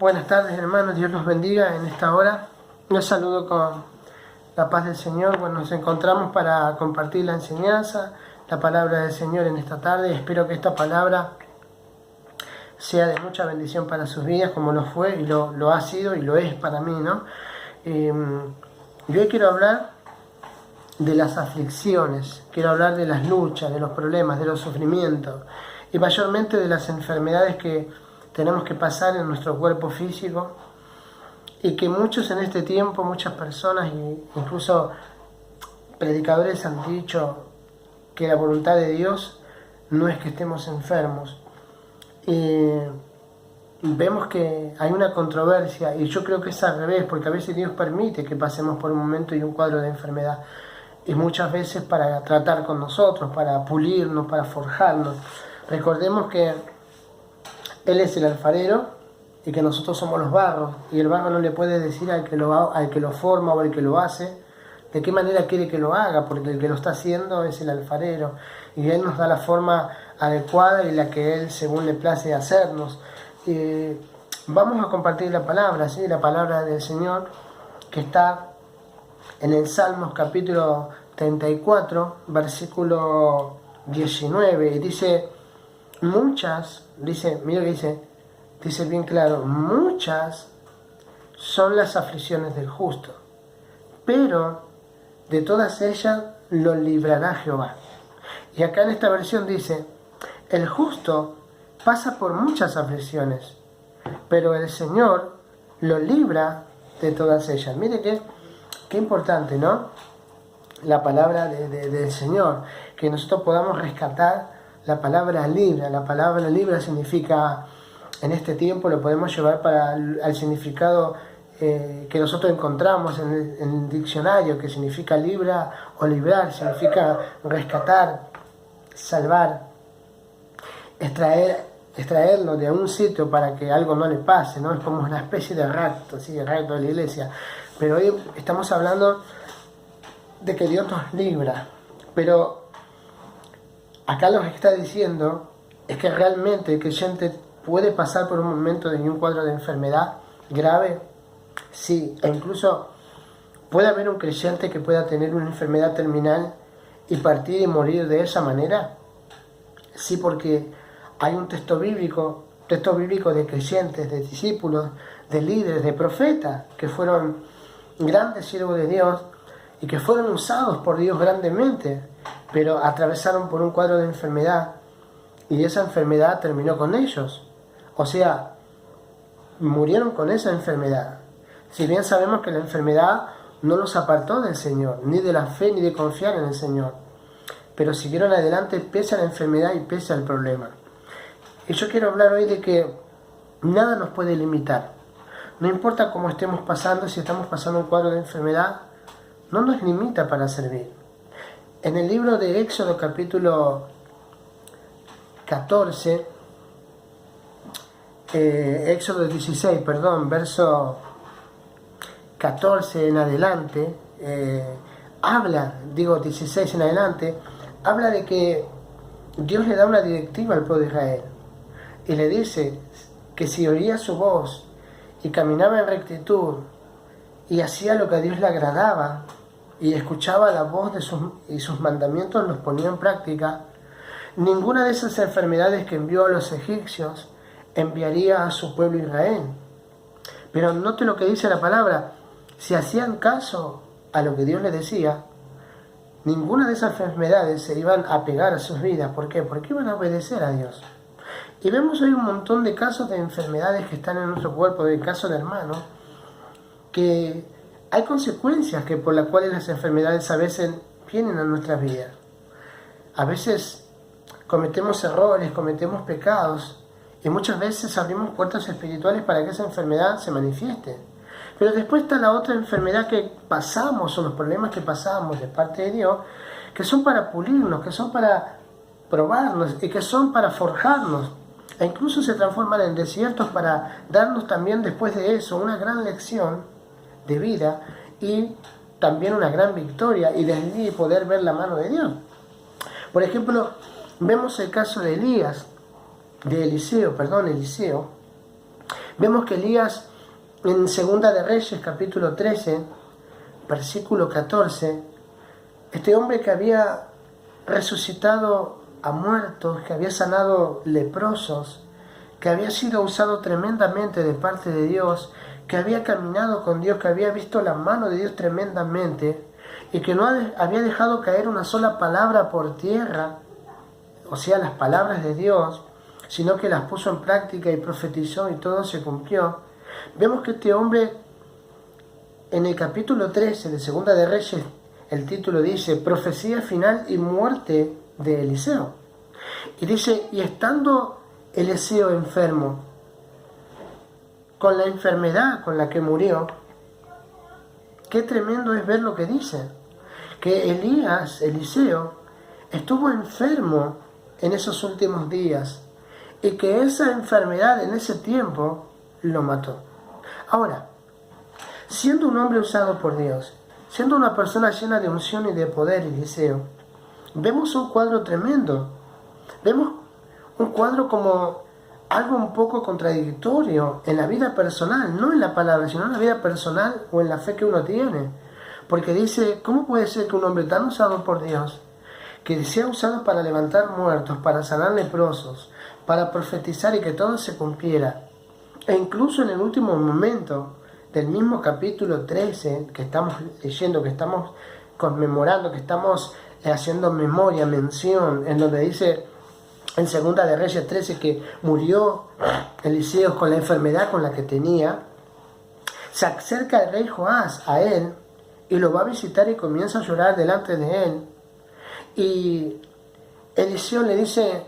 Buenas tardes, hermanos, Dios los bendiga en esta hora. Los saludo con la paz del Señor. Bueno, nos encontramos para compartir la enseñanza, la palabra del Señor en esta tarde. Espero que esta palabra sea de mucha bendición para sus vidas, como lo fue y lo ha sido y lo es para mí, ¿no? Yo hoy quiero hablar de las aflicciones, quiero hablar de las luchas, de los problemas, de los sufrimientos y mayormente de las enfermedades que tenemos que pasar en nuestro cuerpo físico y que muchos en este tiempo, muchas personas, incluso predicadores han dicho que la voluntad de Dios no es que estemos enfermos. Vemos que hay una controversia y yo creo que es al revés, porque a veces Dios permite que pasemos por un momento y un cuadro de enfermedad y muchas veces para tratar con nosotros, para pulirnos, para forjarnos. Recordemos que Él es el alfarero y que nosotros somos los barros, y el barro no le puede decir al que lo forma o al que lo hace de qué manera quiere que lo haga, porque el que lo está haciendo es el alfarero y Él nos da la forma adecuada y la que Él según le place hacernos. Vamos a compartir la palabra, ¿sí? La palabra del Señor que está en el Salmos capítulo 34, versículo 19, y dice: muchas, mira que dice bien claro, muchas son las aflicciones del justo, pero de todas ellas lo librará Jehová. Y acá en esta versión dice: el justo pasa por muchas aflicciones, pero el Señor lo libra de todas ellas. Mire qué importante, ¿no? La palabra del Señor, que nosotros podamos rescatar la palabra libra. La palabra libra significa, en este tiempo lo podemos llevar al significado que nosotros encontramos en el diccionario, que significa libra o librar, significa rescatar, salvar, extraerlo de un sitio para que algo no le pase, ¿no? Es como una especie de rapto, ¿sí? El rapto de la iglesia. Pero hoy estamos hablando de que Dios nos libra, pero acá lo que está diciendo es que realmente el creyente puede pasar por un momento de un cuadro de enfermedad grave, sí, e incluso puede haber un creyente que pueda tener una enfermedad terminal y partir y morir de esa manera, sí, porque hay un texto bíblico de creyentes, de discípulos, de líderes, de profetas, que fueron grandes siervos de Dios y que fueron usados por Dios grandemente, pero atravesaron por un cuadro de enfermedad y esa enfermedad terminó con ellos. O sea, murieron con esa enfermedad. Si bien sabemos que la enfermedad no los apartó del Señor, ni de la fe, ni de confiar en el Señor, pero siguieron adelante pese a la enfermedad y pese al problema. Y yo quiero hablar hoy de que nada nos puede limitar. No importa cómo estemos pasando, si estamos pasando un cuadro de enfermedad, no nos limita para servir. En el libro de Éxodo capítulo 14, Éxodo 16, verso 14 en adelante, 16 en adelante, habla de que Dios le da una directiva al pueblo de Israel y le dice que si oía su voz y caminaba en rectitud y hacía lo que a Dios le agradaba y escuchaba la voz de sus mandamientos, los ponía en práctica, ninguna de esas enfermedades que envió a los egipcios enviaría a su pueblo Israel. Pero note lo que dice la palabra: si hacían caso a lo que Dios les decía, ninguna de esas enfermedades se iban a pegar a sus vidas. ¿Por qué? Porque iban a obedecer a Dios. Y vemos hoy un montón de casos de enfermedades que están en nuestro cuerpo, de casos de hermanos, que hay consecuencias por las cuales las enfermedades a veces vienen a nuestras vidas. A veces cometemos errores, cometemos pecados, y muchas veces abrimos puertas espirituales para que esa enfermedad se manifieste. Pero después está la otra enfermedad que pasamos, o los problemas que pasamos de parte de Dios, que son para pulirnos, que son para probarnos y que son para forjarnos. E incluso se transforman en desiertos para darnos también después de eso una gran lección de vida y también una gran victoria y desde allí poder ver la mano de Dios. Por ejemplo, vemos el caso de Eliseo. Vemos que Elías en Segunda de Reyes, capítulo 13, versículo 14, este hombre que había resucitado a muertos, que había sanado leprosos, que había sido usado tremendamente de parte de Dios, que había caminado con Dios, que había visto la mano de Dios tremendamente, y que no había dejado caer una sola palabra por tierra, o sea, las palabras de Dios, sino que las puso en práctica y profetizó y todo se cumplió. Vemos que este hombre, en el capítulo 13 de Segunda de Reyes, el título dice, profecía final y muerte de Eliseo. Y dice, y estando Eliseo enfermo, con la enfermedad con la que murió, qué tremendo es ver lo que dice, que Eliseo, estuvo enfermo en esos últimos días, y que esa enfermedad en ese tiempo lo mató. Ahora, siendo un hombre usado por Dios, siendo una persona llena de unción y de poder, Eliseo, vemos un cuadro tremendo. Vemos un cuadro como algo un poco contradictorio en la vida personal, no en la palabra, sino en la vida personal o en la fe que uno tiene. Porque dice, ¿cómo puede ser que un hombre tan usado por Dios, que sea usado para levantar muertos, para sanar leprosos, para profetizar y que todo se cumpliera, e incluso en el último momento del mismo capítulo 13 que estamos leyendo, que estamos conmemorando, que estamos haciendo memoria, mención, en donde dice en Segunda de Reyes 13 que murió Eliseo con la enfermedad con la que tenía, se acerca el rey Joás a él y lo va a visitar y comienza a llorar delante de él. Y Eliseo le dice,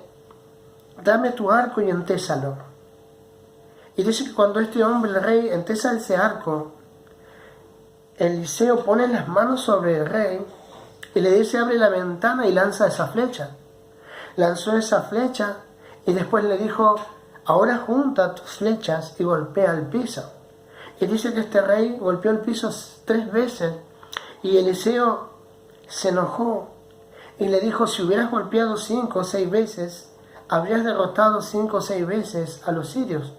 dame tu arco y entésalo. Y dice que cuando este hombre, el rey, entesa ese arco, Eliseo pone las manos sobre el rey y le dice, abre la ventana y lanza esa flecha. Lanzó esa flecha y después le dijo, ahora junta tus flechas y golpea el piso. Y dice que este rey golpeó el piso 3 veces y Eliseo se enojó y le dijo, si hubieras golpeado 5 o 6 veces, habrías derrotado 5 o 6 veces a los sirios.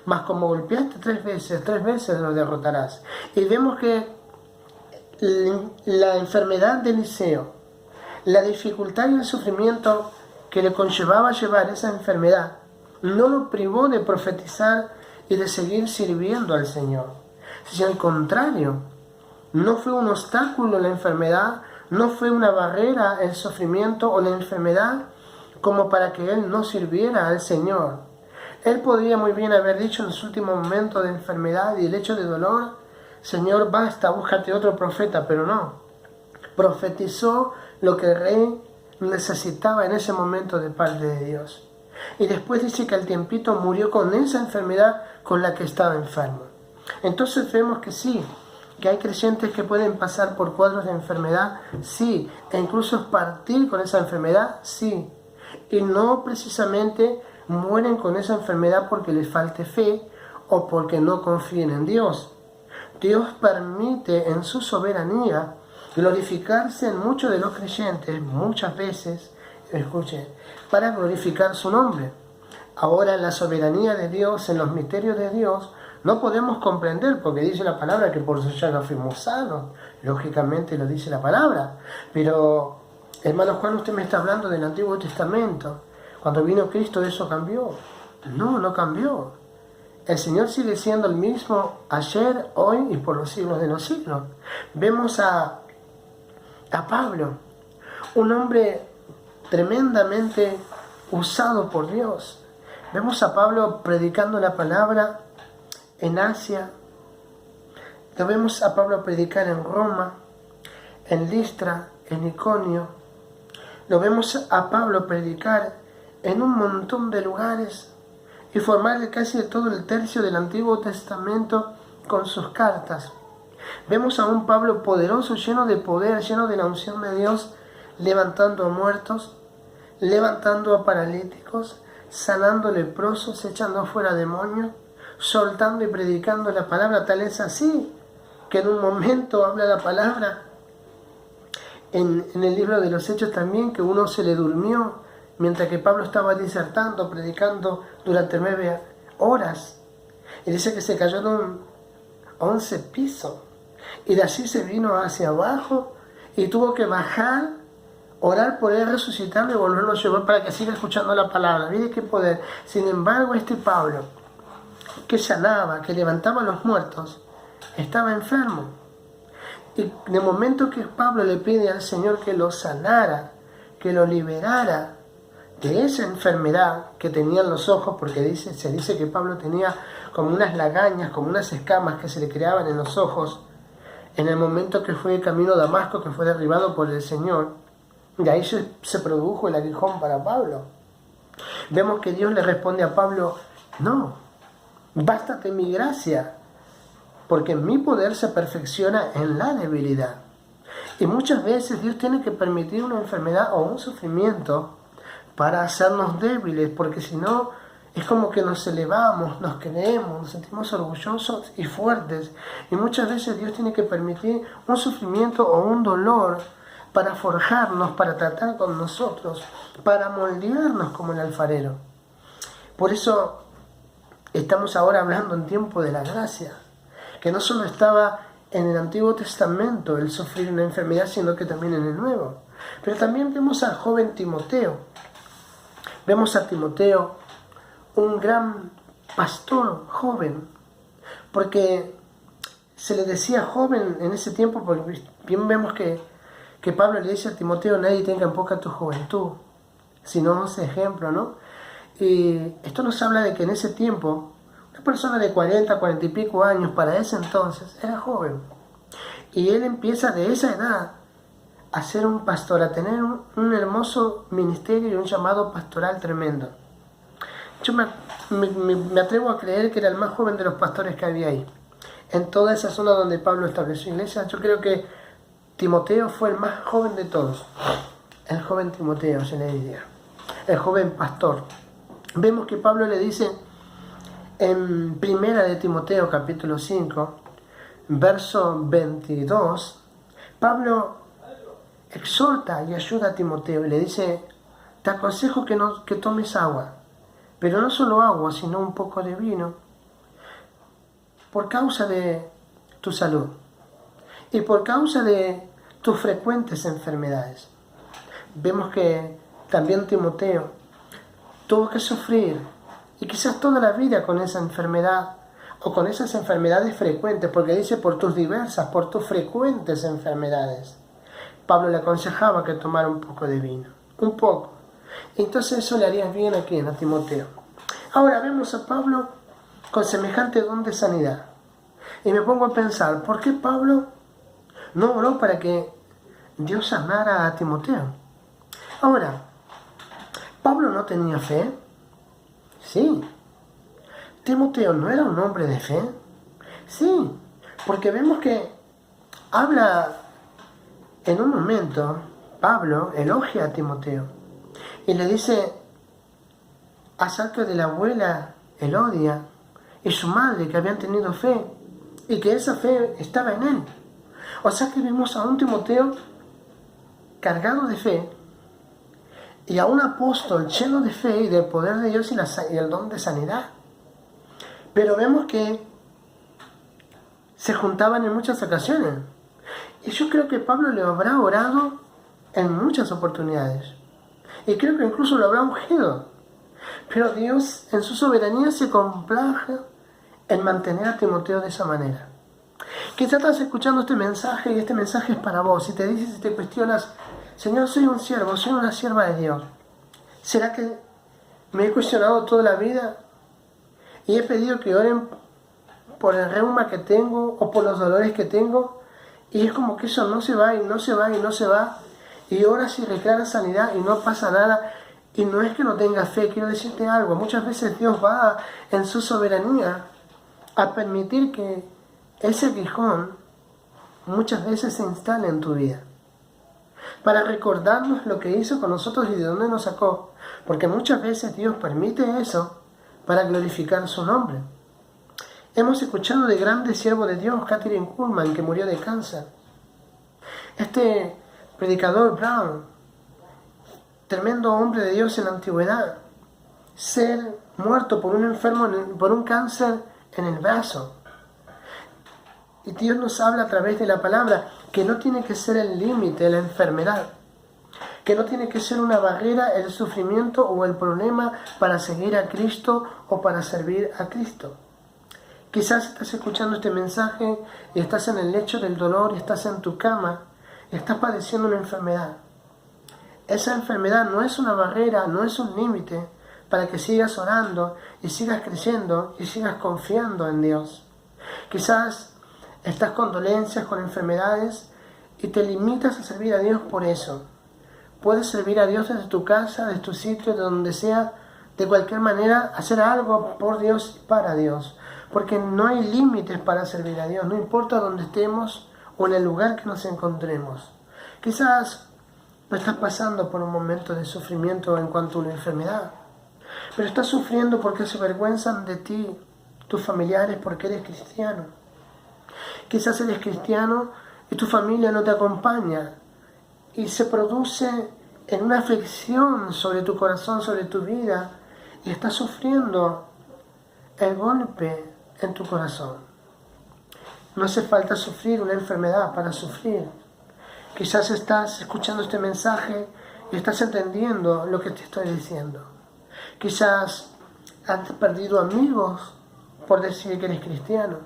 Mas como golpeaste 3 veces los derrotarás. Y vemos que la enfermedad de Eliseo, la dificultad y el sufrimiento que le conllevaba llevar esa enfermedad, no lo privó de profetizar y de seguir sirviendo al Señor. Sino al contrario, no fue un obstáculo la enfermedad, no fue una barrera el sufrimiento o la enfermedad como para que él no sirviera al Señor. Él podría muy bien haber dicho en su último momento de enfermedad y el hecho de dolor, Señor, basta, búscate otro profeta, pero no. Profetizó lo que el rey necesitaba en ese momento de parte de Dios. Y después dice que al tiempito murió con esa enfermedad con la que estaba enfermo. Entonces vemos que sí, que hay creyentes que pueden pasar por cuadros de enfermedad, sí, e incluso partir con esa enfermedad, sí. Y no precisamente mueren con esa enfermedad porque les falte fe o porque no confíen en Dios. Dios permite en su soberanía glorificarse en muchos de los creyentes, muchas veces, escuchen, para glorificar su nombre. Ahora en la soberanía de Dios, en los misterios de Dios, no podemos comprender, porque dice la palabra que por su llaga fuimos sanos, lógicamente lo dice la palabra, pero hermano Juan, usted me está hablando del Antiguo Testamento. Cuando vino Cristo, ¿eso cambió? No, no cambió. El Señor sigue siendo el mismo ayer, hoy y por los siglos de los siglos. Vemos a Pablo, un hombre tremendamente usado por Dios. Vemos a Pablo predicando la palabra en Asia. Lo vemos a Pablo predicar en Roma, en Listra, en Iconio. Lo vemos a Pablo predicar en un montón de lugares y formar casi todo el tercio del Antiguo Testamento con sus cartas. Vemos a un Pablo poderoso, lleno de poder, lleno de la unción de Dios, levantando a muertos, levantando a paralíticos, sanando leprosos, echando fuera demonios, soltando y predicando la palabra. Tal es así que en un momento habla la palabra en el libro de los Hechos también, que uno se le durmió mientras que Pablo estaba disertando, predicando durante 9 horas. Y dice que se cayó de un 11 piso. Y de así se vino hacia abajo y tuvo que bajar, orar por él, resucitarlo y volverlo a llevar para que siga escuchando la palabra. Mire qué poder. Sin embargo, este Pablo, que sanaba, que levantaba a los muertos, estaba enfermo. Y de momento que Pablo le pide al Señor que lo sanara, que lo liberara de esa enfermedad que tenía en los ojos, porque se dice que Pablo tenía como unas lagañas, como unas escamas que se le creaban en los ojos, en el momento que fue camino a Damasco, que fue derribado por el Señor. De ahí se produjo el aguijón para Pablo. Vemos que Dios le responde a Pablo: no, bástate mi gracia, porque mi poder se perfecciona en la debilidad. Y muchas veces Dios tiene que permitir una enfermedad o un sufrimiento para hacernos débiles, porque si no, es como que nos elevamos, nos creemos, nos sentimos orgullosos y fuertes. Y muchas veces Dios tiene que permitir un sufrimiento o un dolor para forjarnos, para tratar con nosotros, para moldearnos como el alfarero. Por eso estamos ahora hablando en tiempo de la gracia, que no solo estaba en el Antiguo Testamento el sufrir una enfermedad, sino que también en el Nuevo. Pero también vemos al joven Timoteo. Vemos a Timoteo, un gran pastor joven, porque se le decía joven en ese tiempo, porque bien vemos que Pablo le dice a Timoteo: nadie tenga en poca tu juventud, sino ese ejemplo, ¿no? Y esto nos habla de que en ese tiempo, una persona de 40 y pico años, para ese entonces, era joven. Y él empieza de esa edad a ser un pastor, a tener un hermoso ministerio y un llamado pastoral tremendo. Yo me atrevo a creer que era el más joven de los pastores que había ahí. En toda esa zona donde Pablo estableció iglesia, yo creo que Timoteo fue el más joven de todos. El joven Timoteo, se le diría. El joven pastor. Vemos que Pablo le dice en Primera de Timoteo, capítulo 5, verso 22, Pablo exhorta y ayuda a Timoteo y le dice: te aconsejo que tomes agua, pero no solo agua, sino un poco de vino, por causa de tu salud y por causa de tus frecuentes enfermedades. Vemos que también Timoteo tuvo que sufrir, y quizás toda la vida, con esa enfermedad o con esas enfermedades frecuentes, porque dice por tus frecuentes enfermedades. Pablo le aconsejaba que tomara un poco de vino, un poco. Entonces eso le haría bien a Timoteo. Ahora vemos a Pablo con semejante don de sanidad. Y me pongo a pensar, ¿por qué Pablo no oró para que Dios sanara a Timoteo? Ahora, ¿Pablo no tenía fe? Sí. ¿Timoteo no era un hombre de fe? Sí, porque vemos que habla en un momento, Pablo elogia a Timoteo y le dice acerca de la abuela Elodia y su madre, que habían tenido fe y que esa fe estaba en él. O sea que vemos a un Timoteo cargado de fe y a un apóstol lleno de fe y del poder de Dios y el don de sanidad. Pero vemos que se juntaban en muchas ocasiones. Y yo creo que Pablo le habrá orado en muchas oportunidades. Y creo que incluso lo habrá ungido. Pero Dios, en su soberanía, se complace en mantener a Timoteo de esa manera. Quizás estás escuchando este mensaje y este mensaje es para vos. Y te dices y te cuestionas: Señor, soy un siervo, soy una sierva de Dios. ¿Será que me he cuestionado toda la vida y he pedido que oren por el reuma que tengo o por los dolores que tengo? Y es como que eso no se va y no se va y no se va. Y oras y reclamas sanidad y no pasa nada. Y no es que no tengas fe, quiero decirte algo. Muchas veces Dios va en su soberanía a permitir que ese aguijón muchas veces se instale en tu vida, para recordarnos lo que hizo con nosotros y de dónde nos sacó. Porque muchas veces Dios permite eso para glorificar su nombre. Hemos escuchado de grandes siervos de Dios, Kathryn Kuhlman, que murió de cáncer. Este predicador Brown, tremendo hombre de Dios en la antigüedad, ser muerto por un enfermo, por un cáncer en el brazo. Y Dios nos habla a través de la palabra que no tiene que ser el límite la enfermedad, que no tiene que ser una barrera el sufrimiento o el problema para seguir a Cristo o para servir a Cristo. Quizás estás escuchando este mensaje y estás en el lecho del dolor y estás en tu cama y estás padeciendo una enfermedad. Esa enfermedad no es una barrera, no es un límite para que sigas orando y sigas creyendo y sigas confiando en Dios. Quizás estás con dolencias, con enfermedades y te limitas a servir a Dios por eso. Puedes servir a Dios desde tu casa, desde tu sitio, de donde sea, de cualquier manera, hacer algo por Dios y para Dios. Porque no hay límites para servir a Dios, no importa dónde estemos o en el lugar que nos encontremos. Quizás no estás pasando por un momento de sufrimiento en cuanto a una enfermedad, pero estás sufriendo porque se avergüenzan de ti, tus familiares, porque eres cristiano. Quizás eres cristiano y tu familia no te acompaña y se produce en una aflicción sobre tu corazón, sobre tu vida, y estás sufriendo el golpe en tu corazón. No hace falta sufrir una enfermedad para sufrir. Quizás estás escuchando este mensaje y estás entendiendo lo que te estoy diciendo. Quizás has perdido amigos por decir que eres cristiano.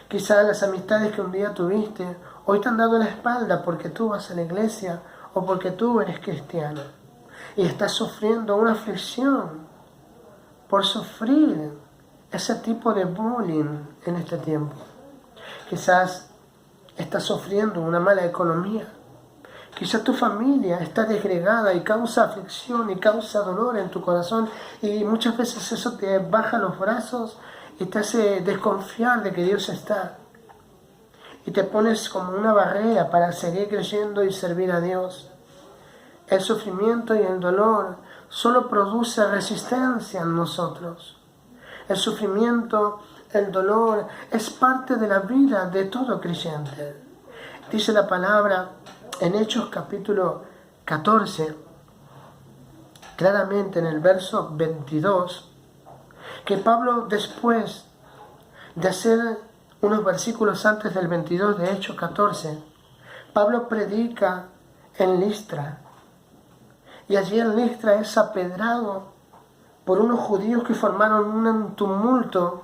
Quizás las amistades que un día tuviste hoy te han dado la espalda porque tú vas a la iglesia o porque tú eres cristiano. Y estás sufriendo una aflicción por sufrir ese tipo de bullying en este tiempo. Quizás estás sufriendo una mala economía. Quizás tu familia está desgregada y causa aflicción y causa dolor en tu corazón, y muchas veces eso te baja los brazos y te hace desconfiar de que Dios está. Y te pones como una barrera para seguir creyendo y servir a Dios. El sufrimiento y el dolor solo produce resistencia en nosotros. El sufrimiento, el dolor, es parte de la vida de todo creyente. Dice la palabra en Hechos capítulo 14, claramente en el verso 22, que Pablo, después de hacer unos versículos antes del 22 de Hechos 14, Pablo predica en Listra. Y allí en Listra es apedrado por unos judíos que formaron un tumulto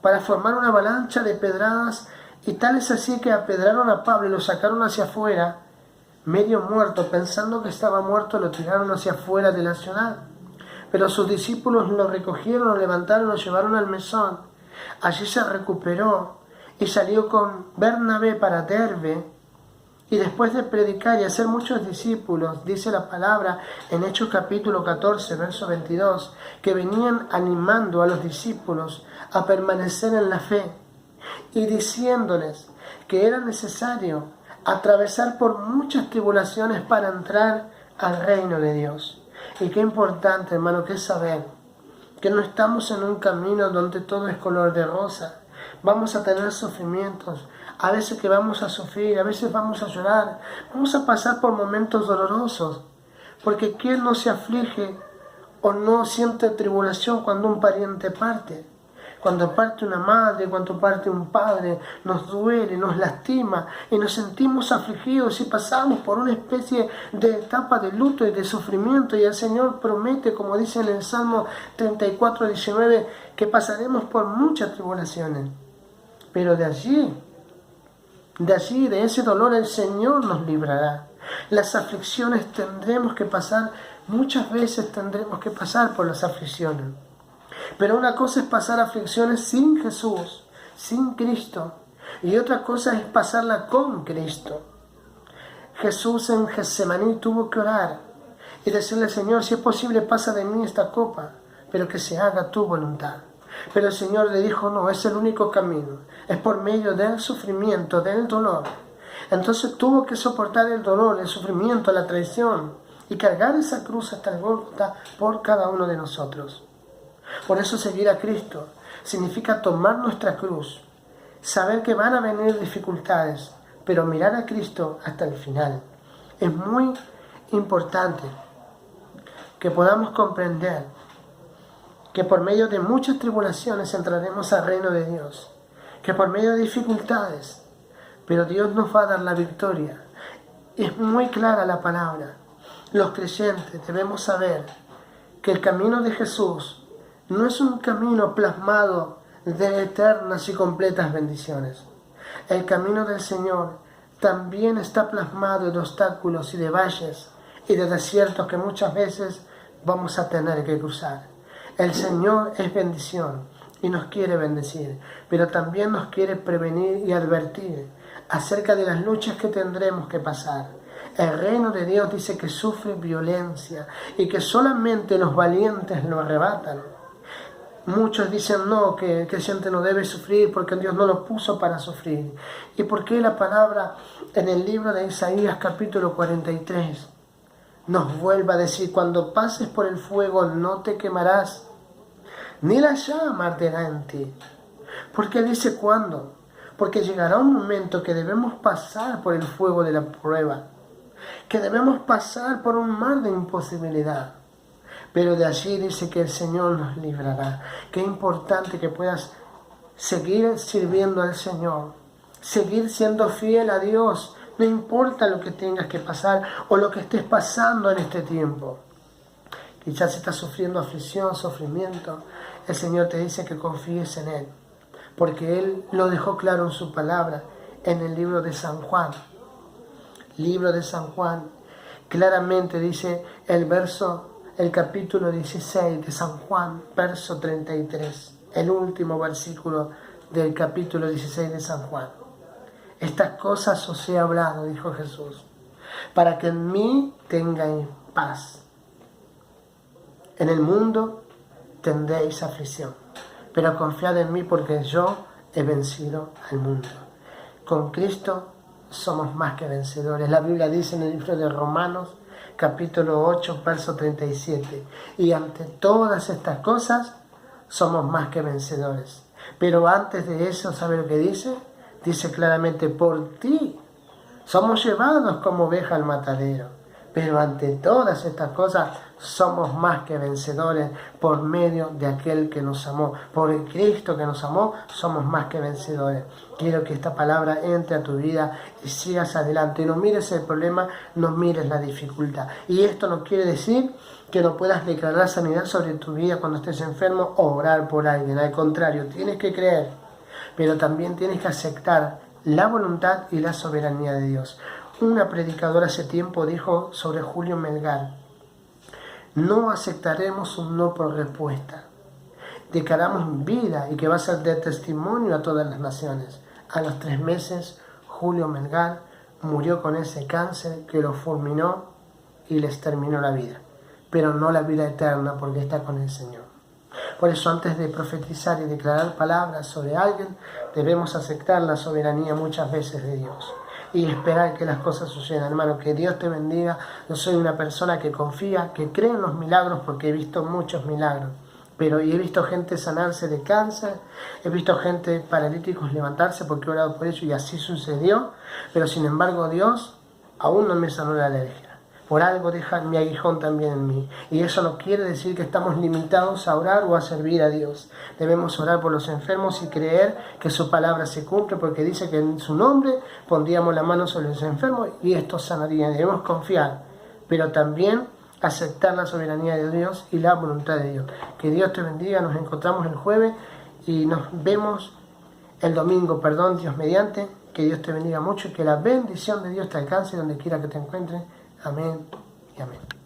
para formar una avalancha de pedradas, y tal es así que apedraron a Pablo y lo sacaron hacia afuera, medio muerto, pensando que estaba muerto, lo tiraron hacia afuera de la ciudad. Pero sus discípulos lo recogieron, lo levantaron, lo llevaron al mesón. Allí se recuperó y salió con Bernabé para Derbe. Y después de predicar y hacer muchos discípulos, dice la palabra en Hechos capítulo 14, verso 22, que venían animando a los discípulos a permanecer en la fe y diciéndoles que era necesario atravesar por muchas tribulaciones para entrar al reino de Dios. Y qué importante, hermano, que es saber que no estamos en un camino donde todo es color de rosa. Vamos a tener sufrimientos, a veces que vamos a sufrir, a veces vamos a llorar, vamos a pasar por momentos dolorosos, porque ¿quién no se aflige o no siente tribulación cuando un pariente parte? Cuando parte una madre, cuando parte un padre, nos duele, nos lastima y nos sentimos afligidos y pasamos por una especie de etapa de luto y de sufrimiento, y el Señor promete, como dice en el Salmo 34, 19, que pasaremos por muchas tribulaciones. Pero de ese dolor el Señor nos librará. Las aflicciones tendremos que pasar, muchas veces tendremos que pasar por las aflicciones. Pero una cosa es pasar aflicciones sin Jesús, sin Cristo, y otra cosa es pasarla con Cristo. Jesús en Getsemaní tuvo que orar y decirle: Señor, si es posible, pasa de mí esta copa, pero que se haga tu voluntad. Pero el Señor le dijo: no, es el único camino, es por medio del sufrimiento, del dolor. Entonces tuvo que soportar el dolor, el sufrimiento, la traición y cargar esa cruz hasta el Gólgota por cada uno de nosotros. Por eso seguir a Cristo significa tomar nuestra cruz, saber que van a venir dificultades, pero mirar a Cristo hasta el final. Es muy importante que podamos comprender que por medio de muchas tribulaciones entraremos al reino de Dios, que por medio de dificultades, pero Dios nos va a dar la victoria. Es muy clara la palabra. Los creyentes debemos saber que el camino de Jesús no es un camino plasmado de eternas y completas bendiciones. El camino del Señor también está plasmado de obstáculos y de valles y de desiertos que muchas veces vamos a tener que cruzar. El Señor es bendición y nos quiere bendecir, pero también nos quiere prevenir y advertir acerca de las luchas que tendremos que pasar. El reino de Dios dice que sufre violencia y que solamente los valientes lo arrebatan. Muchos dicen no, que el creyente no debe sufrir porque Dios no lo puso para sufrir. ¿Y por qué la palabra en el libro de Isaías capítulo 43 nos vuelve a decir: cuando pases por el fuego no te quemarás, ni la llama arderá en ti? ¿Por qué dice cuándo? Porque llegará un momento que debemos pasar por el fuego de la prueba, que debemos pasar por un mar de imposibilidad. Pero de allí dice que el Señor nos librará. Qué importante que puedas seguir sirviendo al Señor, seguir siendo fiel a Dios, no importa lo que tengas que pasar o lo que estés pasando en este tiempo. Quizás estás sufriendo aflicción, sufrimiento. El Señor te dice que confíes en Él, porque Él lo dejó claro en su palabra, en el libro de San Juan. Libro de San Juan, claramente dice el capítulo 16 de San Juan, verso 33, el último versículo del capítulo 16 de San Juan. Estas cosas os he hablado, dijo Jesús, para que en mí tengáis paz. En el mundo tendréis aflicción, pero confiad en mí porque yo he vencido al mundo. Con Cristo somos más que vencedores. La Biblia dice en el libro de Romanos, capítulo 8, verso 37, y ante todas estas cosas somos más que vencedores. Pero antes de eso, ¿sabe lo que dice? Dice claramente: por ti somos llevados como oveja al matadero. Pero ante todas estas cosas somos más que vencedores por medio de aquel que nos amó. Por el Cristo que nos amó, somos más que vencedores. Quiero que esta palabra entre a tu vida y sigas adelante. No mires el problema, no mires la dificultad. Y esto no quiere decir que no puedas declarar sanidad sobre tu vida cuando estés enfermo o orar por alguien. Al contrario, tienes que creer, pero también tienes que aceptar la voluntad y la soberanía de Dios. Una predicadora hace tiempo dijo sobre Julio Melgar: no aceptaremos un no por respuesta. Declaramos vida y que va a ser de testimonio a todas las naciones. A los 3 meses, Julio Melgar murió con ese cáncer que lo fulminó y les terminó la vida. Pero no la vida eterna, porque está con el Señor. Por eso, antes de profetizar y declarar palabras sobre alguien, debemos aceptar la soberanía muchas veces de Dios y esperar que las cosas sucedan. Hermano, que Dios te bendiga. Yo soy una persona que confía, que cree en los milagros, porque he visto muchos milagros. Pero he visto gente sanarse de cáncer, he visto gente paralíticos levantarse porque he orado por ello y así sucedió. Pero sin embargo Dios aún no me sanó la alergia. Por algo deja mi aguijón también en mí. Y eso no quiere decir que estamos limitados a orar o a servir a Dios. Debemos orar por los enfermos y creer que su palabra se cumple, porque dice que en su nombre pondríamos la mano sobre los enfermos y estos sanarían. Debemos confiar, pero también aceptar la soberanía de Dios y la voluntad de Dios. Que Dios te bendiga. Nos encontramos el jueves y nos vemos el domingo, Dios mediante. Que Dios te bendiga mucho y que la bendición de Dios te alcance donde quiera que te encuentres. Amén y amén.